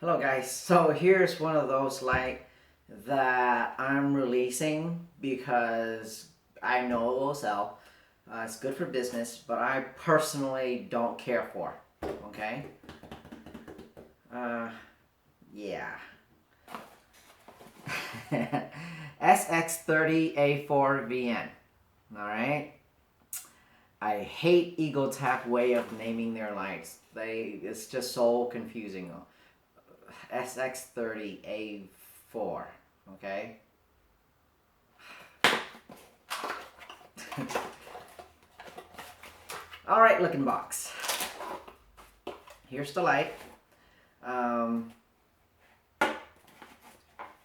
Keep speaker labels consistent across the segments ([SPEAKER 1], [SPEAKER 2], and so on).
[SPEAKER 1] Hello guys, so here's one of those lights that I'm releasing because I know it will sell. It's good for business, but I personally don't care for, okay? Yeah. SX304Avn, alright? I hate Eagletac way of naming their lights. It's just so confusing. SX30A4, okay? Alright looking box. Here's the light.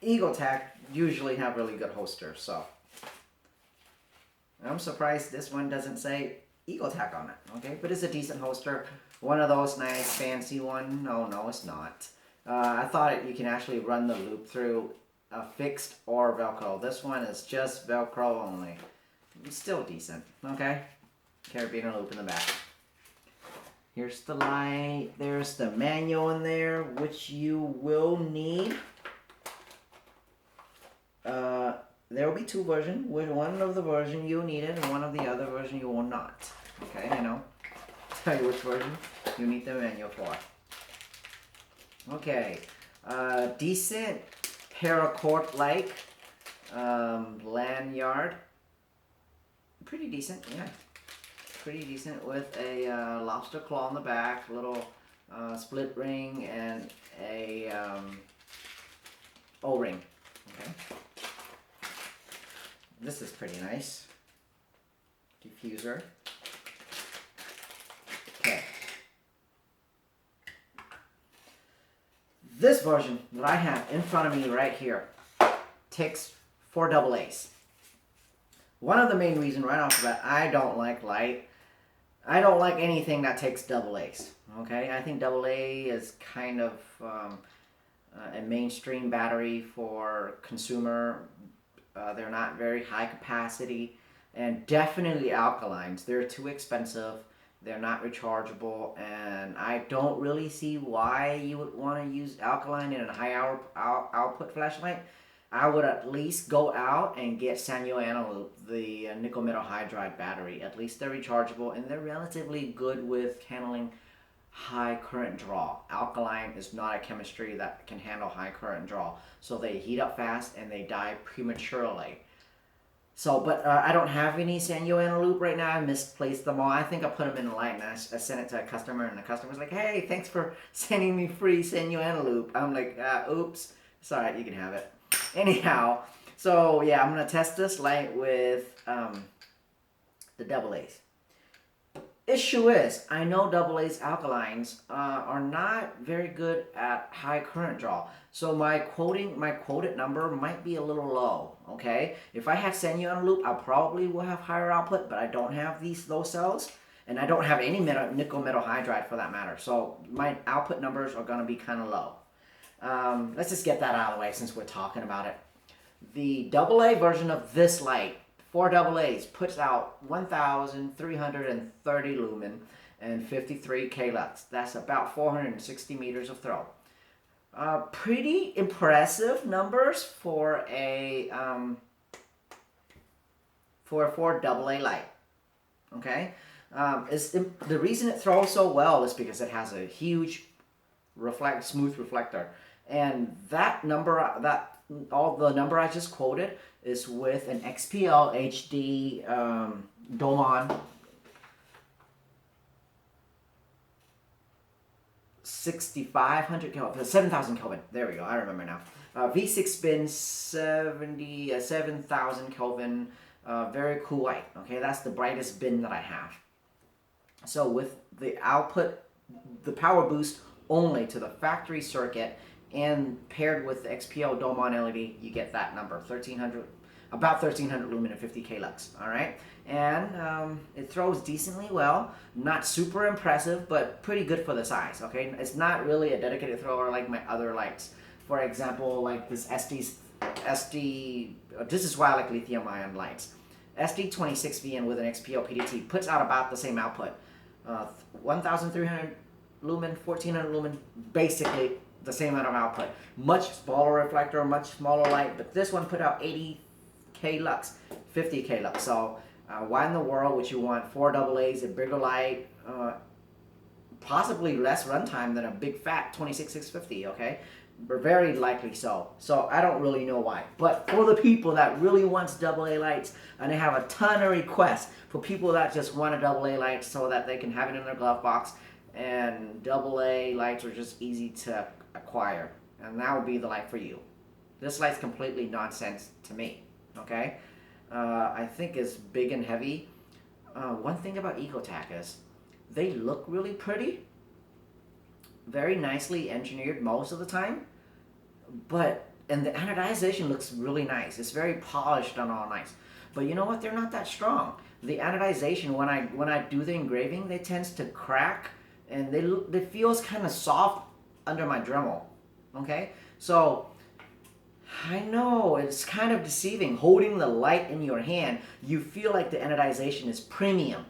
[SPEAKER 1] Eagletac usually have really good holsters, so I'm surprised this one doesn't say Eagletac on it, okay? But it's a decent holster. One of those nice fancy one. No, it's not. I thought you can actually run the loop through a fixed or Velcro. This one is just Velcro only. It's still decent, okay? Carabiner loop in the back. Here's the light. There's the manual in there, which you will need. There will be two versions. One of the version you'll need it, and one of the other version you will not. Okay, I know. Tell you which version you need the manual for. Okay, decent paracord-like lanyard. Pretty decent, yeah. Pretty decent with a lobster claw on the back, little split ring, and a O-ring. Okay. This is pretty nice. Diffuser. Okay. This version that I have in front of me right here takes 4 AA's. One of the main reasons right off the bat, I don't like light. I don't like anything that takes AA's. Okay, I think AA is kind of a mainstream battery for consumer. They're not very high capacity, and definitely alkalines. They're too expensive. They're not rechargeable, and I don't really see why you would want to use alkaline in a high output flashlight. I would at least go out and get Sanyo the nickel metal hydride battery. At least they're rechargeable, and they're relatively good with handling high current draw. Alkaline is not a chemistry that can handle high current draw, so they heat up fast and they die prematurely. So, but I don't have any Sanyo loop right now. I misplaced them all. I think I put them in the light, and I sent it to a customer, and the customer's like, "Hey, thanks for sending me free Sanyo loop." I'm like, "Oops, it's alright, you can have it." Anyhow, so yeah, I'm gonna test this light with the AA's. Issue is, I know AA's alkalines are not very good at high current draw. So my quoted number might be a little low, okay? If I have Sanyo loop, I probably will have higher output, but I don't have those cells, and I don't have any nickel metal hydride for that matter. So my output numbers are gonna be kind of low. Let's just get that out of the way since we're talking about it. The AA version of this light, 4 AA's, puts out 1,330 lumen and 53 Klux. That's about 460 meters of throw. Pretty impressive numbers for a 4 AA light. Okay, the reason it throws so well is because it has a huge smooth reflector, and that number the number I just quoted is with an XPL HD Domon 6500 Kelvin, 7000 Kelvin. There we go. I remember now. V6 spin 7000 Kelvin. Very cool light. Okay, that's the brightest bin that I have. So with the output, the power boost only to the factory circuit, and paired with the XPL Domon LED, you get that number, about 1300 lumen and 50 Klux. All right, and it throws decently well. Not super impressive, but pretty good for the size. Okay, it's not really a dedicated thrower like my other lights. For example, like this SD. This is why I like lithium-ion lights. SD26VN with an XPL PDT puts out about the same output. 1,300 lumen, 1,400 lumen, basically the same amount of output. Much smaller reflector, much smaller light, but this one put out 80K lux, 50K lux. So why in the world would you want 4 AA's, a bigger light, possibly less runtime than a big fat 26650, okay? But very likely so. So I don't really know why. But for the people that really wants AA lights, and they have a ton of requests for people that just want a AA light so that they can have it in their glove box, and AA lights are just easy to acquire, and that would be the light for you. This light's completely nonsense to me, okay? I think it's big and heavy. One thing about Eagletac is they look really pretty, very nicely engineered most of the time, and the anodization looks really nice. It's very polished and all nice. But you know what? They're not that strong. The anodization, when I do the engraving, they tends to crack, and they feels kind of soft under my Dremel. Okay, so I know it's kind of deceiving. Holding the light in your hand, you feel like the anodization is premium,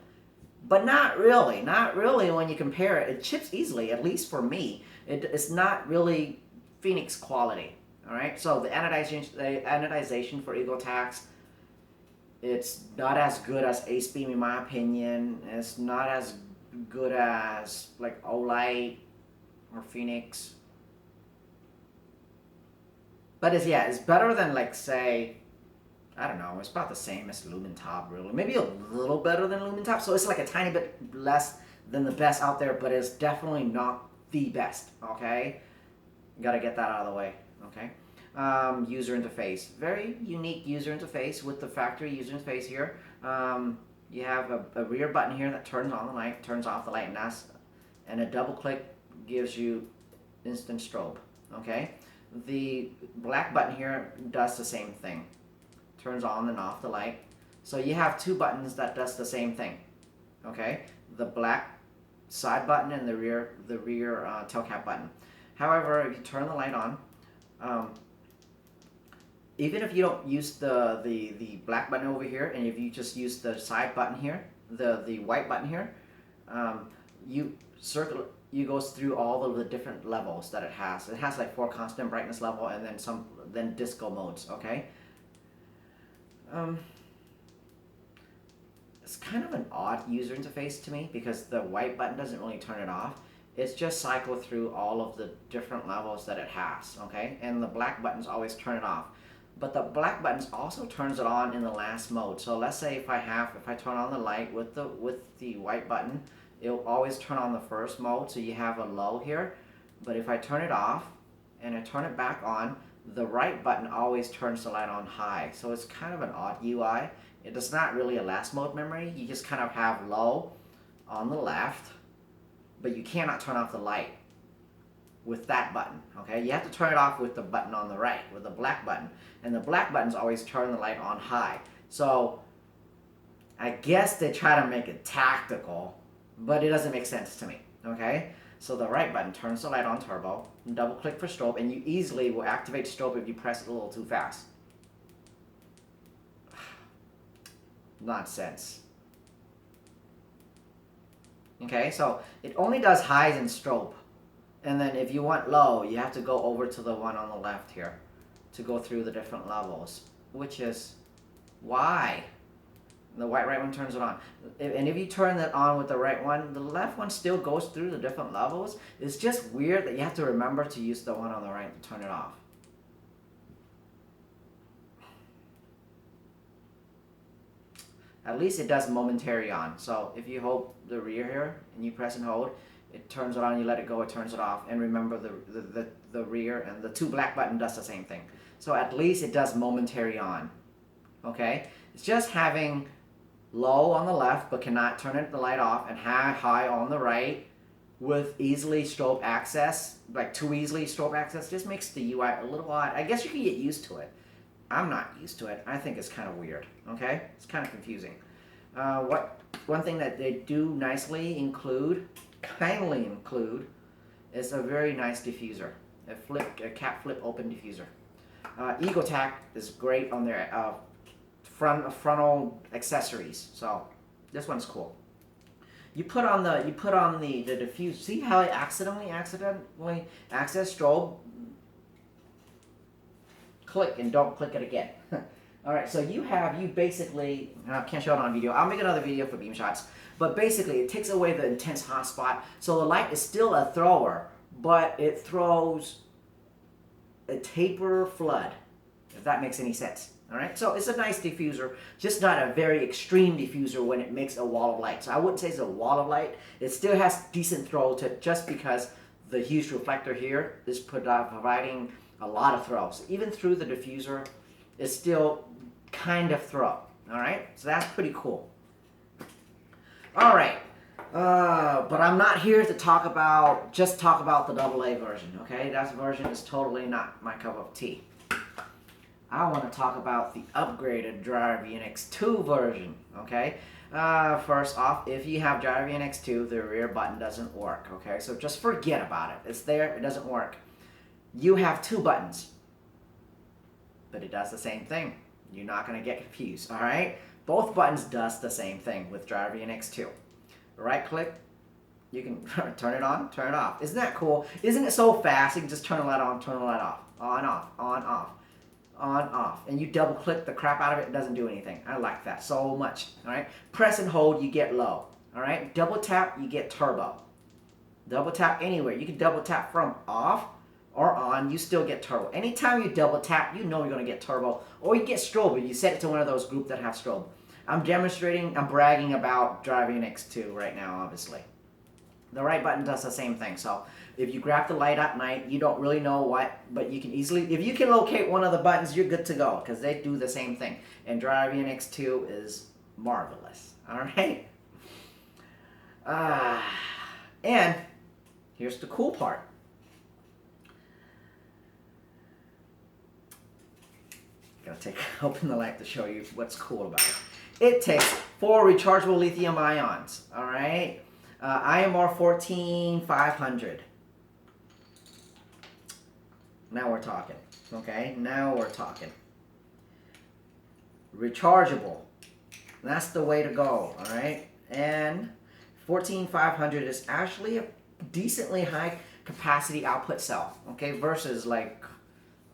[SPEAKER 1] but not really. Not really when you compare it. It chips easily, at least for me. It's not really Phoenix quality. All right, so the anodization for Eagletacs, it's not as good as Ace Beam in my opinion. It's not as good as like Olight or Phoenix. But it's better than, like, say, I don't know, it's about the same as Lumen Top, really. Maybe a little better than Lumen Top, so it's like a tiny bit less than the best out there, but it's definitely not the best, okay? Gotta get that out of the way, okay? User interface. Very unique user interface with the factory user interface here. You have a rear button here that turns on the light, turns off the light, and a double click gives you instant strobe, okay? The black button here does the same thing, turns on and off the light. So you have two buttons that does the same thing, okay? The black side button and the rear tail cap button. However, if you turn the light on, even if you don't use the black button over here, and if you just use the side button here, the white button here, you goes through all of the different levels that it has. It has like 4 constant brightness level and then disco modes, okay? It's kind of an odd user interface to me because the white button doesn't really turn it off. It's just cycle through all of the different levels that it has, okay? And the black buttons always turn it off. But the black buttons also turns it on in the last mode. So let's say if I turn on the light with the white button, it'll always turn on the first mode, so you have a low here. But if I turn it off and I turn it back on, the right button always turns the light on high. So it's kind of an odd UI. It's not really a last mode memory. You just kind of have low on the left, but you cannot turn off the light with that button, okay? You have to turn it off with the button on the right, with the black button. And the black buttons always turn the light on high. So I guess they try to make it tactical, but it doesn't make sense to me, okay? So the right button turns the light on turbo, double click for strobe, and you easily will activate strobe if you press it a little too fast. Nonsense. Okay, so it only does highs and strobe. And then if you want low, you have to go over to the one on the left here to go through the different levels, which is why? The right one turns it on. And if you turn it on with the right one, the left one still goes through the different levels. It's just weird that you have to remember to use the one on the right to turn it off. At least it does momentary on. So if you hold the rear here and you press and hold, it turns it on, you let it go, it turns it off. And remember the rear and the 2 black button does the same thing. So at least it does momentary on. Okay? It's just having low on the left but cannot turn the light off, and high on the right with easily strobe access, like too easily strobe access, just makes the UI a little odd. I guess you can get used to it. I'm not used to it. I think it's kind of weird, okay? It's kind of confusing. One thing that they do kindly include, is a very nice diffuser. A cap flip open diffuser. Eagletac is great on their frontal accessories, so this one's cool. You put on the diffuse. See how I accidentally access strobe? Click and don't click it again. All right, so you basically, I can't show it on video. I'll make another video for beam shots. But basically, it takes away the intense hot spot. So the light is still a thrower, but it throws a taper flood, if that makes any sense. All right, so it's a nice diffuser, just not a very extreme diffuser when it makes a wall of light. So I wouldn't say it's a wall of light. It still has decent throw to it just because the huge reflector here is providing a lot of throw. So even through the diffuser, it's still kind of throw. All right, so that's pretty cool. All right, but I'm not here to talk about the AA version. Okay, that version is totally not my cup of tea. I want to talk about the upgraded GyroVNX2 version. Okay, first off, if you have GyroVNX2, the rear button doesn't work. Okay, so just forget about it. It's there, it doesn't work. You have two buttons, but it does the same thing. You're not going to get confused. All right, both buttons does the same thing with GyroVNX2. Right click, you can turn it on, turn it off. Isn't that cool? Isn't it so fast? You can just turn the light on, turn the light off, on, off, on, off. On, off, and you double click the crap out of it, it doesn't do anything. I like that so much. All right, press and hold, you get low. All right, double tap, you get turbo. Double tap anywhere. You can double tap from off or on, you still get turbo. Anytime you double tap, you know you're going to get turbo, or you get strobe. You set it to one of those groups that have strobe. I'm bragging about GyroVNX2 right now, obviously. The right button does the same thing. So if you grab the light at night, you don't really know what, but you can easily, if you can locate one of the buttons, you're good to go, because they do the same thing. And GyroVNX2 is marvelous. All right. And here's the cool part. Gotta open the light to show you what's cool about it. It takes 4 rechargeable lithium ions. All right. IMR14500. Now we're talking. Okay, now we're talking. Rechargeable. That's the way to go. All right, and 14500 is actually a decently high capacity output cell. Okay, versus like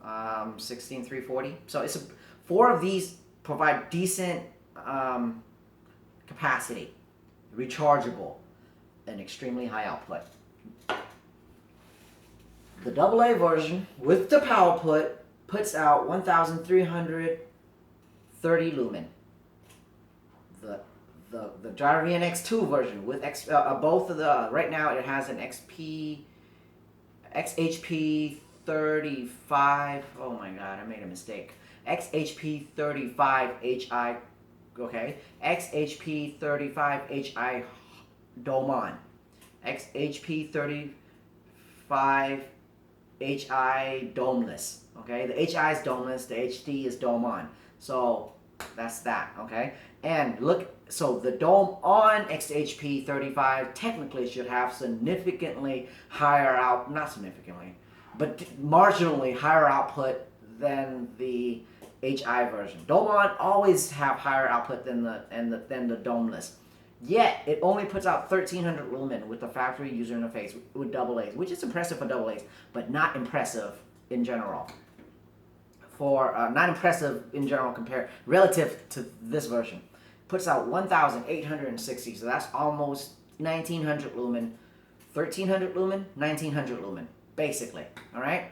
[SPEAKER 1] 16340. So it's 4 of these provide decent capacity, rechargeable, and extremely high output. The AA version with the power puts out 1330 lumen. The GyroVNX2 version with both of the, right now it has an XHP 35. Oh my god, I made a mistake. XHP 35HI. Okay, XHP 35HI Domon. XHP 35HI domeless. Okay, the HI is domeless, the HD is domon. So that's that. Okay, and look, so the dome on XHP 35 technically should have significantly higher not significantly, but marginally higher output than the HI version. Domon always have higher output than the domeless. Yet it only puts out 1300 lumen with the factory user interface with AA's, which is impressive for AA's, but not impressive in general. Not impressive in general compared relative to this version. Puts out 1860, so that's almost 1900 lumen, 1300 lumen, 1900 lumen, basically. All right,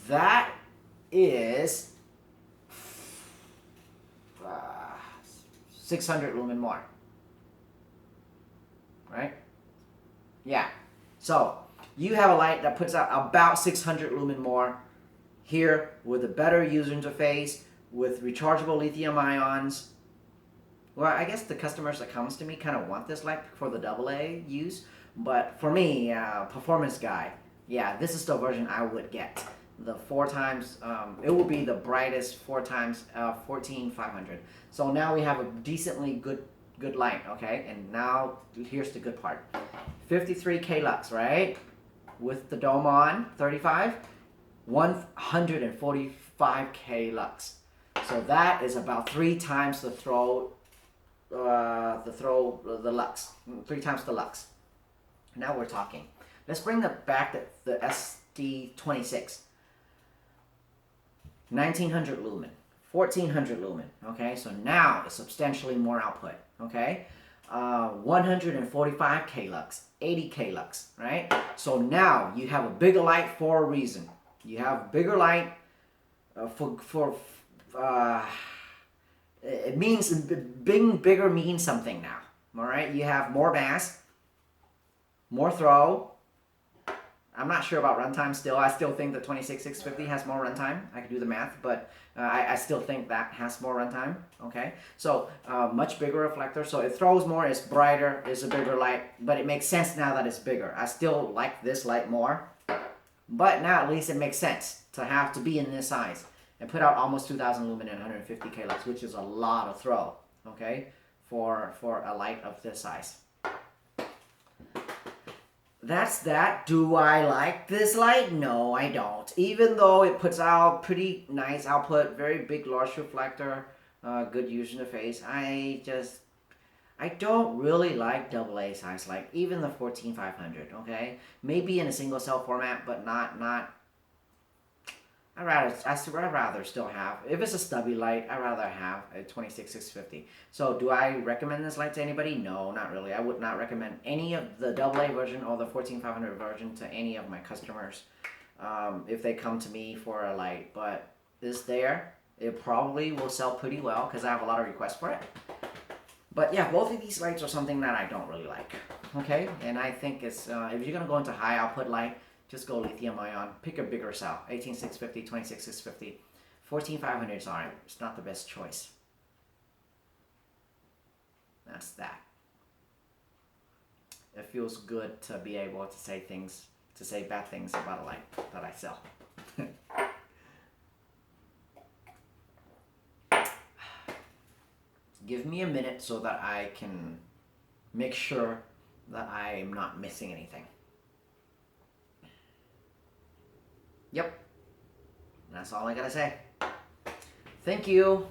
[SPEAKER 1] that is 600 lumen more. Right? Yeah. So you have a light that puts out about 600 lumen more here with a better user interface, with rechargeable lithium ions. Well, I guess the customers that comes to me kind of want this light for the AA use, but for me, performance guy, yeah, this is the version I would get. The 4 times, it will be the brightest 4 times 14500. So now we have a decently good light, okay? And now here's the good part. 53K lux, right? With the dome on 35, 145K lux. So that is about 3 times the throw the lux, 3 times the lux. Now we're talking. Let's bring back the SD26. 1900 lumen, 1400 lumen. Okay, so now it's substantially more output. Okay, 145K lux, 80K lux. Right. So now you have a bigger light for a reason. You have bigger light it means being bigger means something now. All right, you have more mass, more throw. I'm not sure about runtime still. I still think the 26650 has more runtime. I can do the math, but I still think that has more runtime. Okay, so much bigger reflector. So it throws more, it's brighter, it's a bigger light, but it makes sense now that it's bigger. I still like this light more, but now at least it makes sense to have to be in this size and put out almost 2000 lumen and 150K lux, which is a lot of throw, okay, for a light of this size. That's that. Do I like this light? No, I don't. Even though it puts out pretty nice output, very big, large reflector, good user interface, I don't really like AA size light, even the 14500, okay? Maybe in a single cell format, but not I'd rather still have, if it's a stubby light, I'd rather have a 26650. So do I recommend this light to anybody? No, not really. I would not recommend any of the AA version or the 14500 version to any of my customers if they come to me for a light. But this there, it probably will sell pretty well because I have a lot of requests for it. But yeah, both of these lights are something that I don't really like. Okay, and I think it's if you're gonna go into high output light, just go lithium ion. Pick a bigger cell. 18650, 26650. 14500 is alright. It's not the best choice. That's that. It feels good to be able to say bad things about a light that I sell. Give me a minute so that I can make sure that I'm not missing anything. Yep. That's all I gotta say. Thank you.